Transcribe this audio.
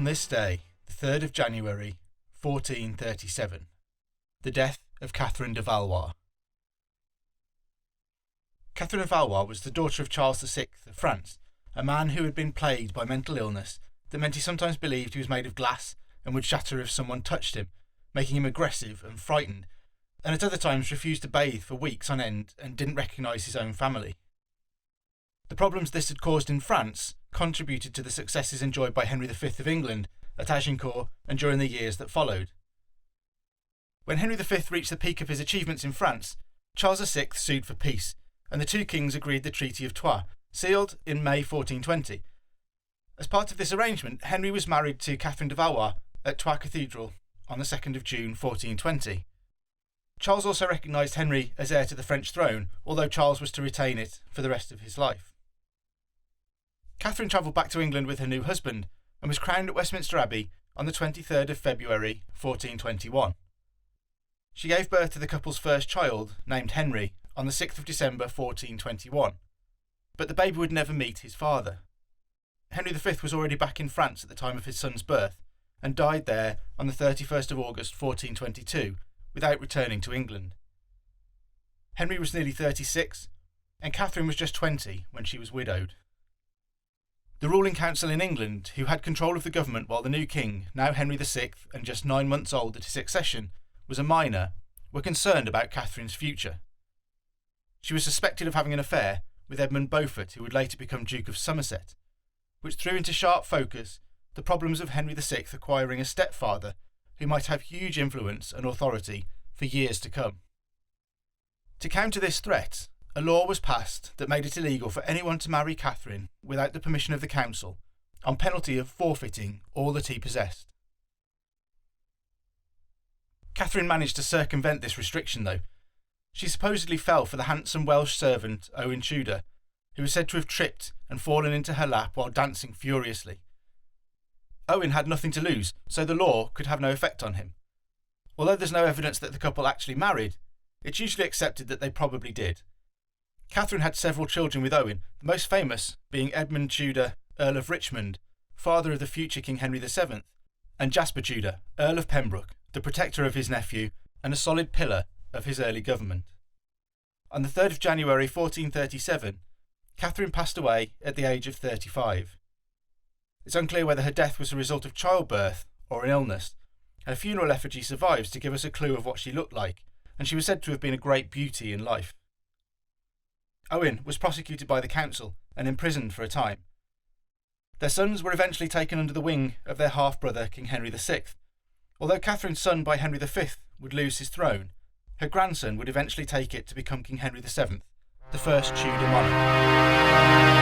this day, the 3rd of January, 1437, the death of Catherine of Valois. Catherine of Valois was the daughter of Charles VI of France, a man who had been plagued by mental illness that meant he sometimes believed he was made of glass and would shatter if someone touched him, making him aggressive and frightened, and at other times refused to bathe for weeks on end and didn't recognise his own family. The problems this had caused in France contributed to the successes enjoyed by Henry V of England at Agincourt and during the years that followed. When Henry V reached the peak of his achievements in France, Charles VI sued for peace, and the two kings agreed the Treaty of Troyes, sealed in May 1420. As part of this arrangement, Henry was married to Catherine of Valois at Troyes Cathedral on the 2nd of June 1420. Charles also recognised Henry as heir to the French throne, although Charles was to retain it for the rest of his life. Catherine travelled back to England with her new husband and was crowned at Westminster Abbey on the 23rd of February 1421. She gave birth to the couple's first child, named Henry, on the 6th of December 1421, but the baby would never meet his father. Henry V was already back in France at the time of his son's birth and died there on the 31st of August 1422 without returning to England. Henry was nearly 36 and Catherine was just 20 when she was widowed. The ruling council in England, who had control of the government while the new king, now Henry VI and just 9 months old at his accession, was a minor, were concerned about Catherine's future. She was suspected of having an affair with Edmund Beaufort, who would later become Duke of Somerset, which threw into sharp focus the problems of Henry VI acquiring a stepfather who might have huge influence and authority for years to come. To counter this threat, a law was passed that made it illegal for anyone to marry Catherine without the permission of the council, on penalty of forfeiting all that he possessed. Catherine managed to circumvent this restriction, though. She supposedly fell for the handsome Welsh servant Owen Tudor, who was said to have tripped and fallen into her lap while dancing furiously. Owen had nothing to lose, so the law could have no effect on him. Although there's no evidence that the couple actually married, it's usually accepted that they probably did. Catherine had several children with Owen, the most famous being Edmund Tudor, Earl of Richmond, father of the future King Henry VII, and Jasper Tudor, Earl of Pembroke, the protector of his nephew and a solid pillar of his early government. On the 3rd of January 1437, Catherine passed away at the age of 35. It's unclear whether her death was a result of childbirth or an illness, and a funeral effigy survives to give us a clue of what she looked like, and she was said to have been a great beauty in life. Owen was prosecuted by the council and imprisoned for a time. Their sons were eventually taken under the wing of their half-brother King Henry VI. Although Catherine's son by Henry V would lose his throne, her grandson would eventually take it to become King Henry VII, the first Tudor monarch.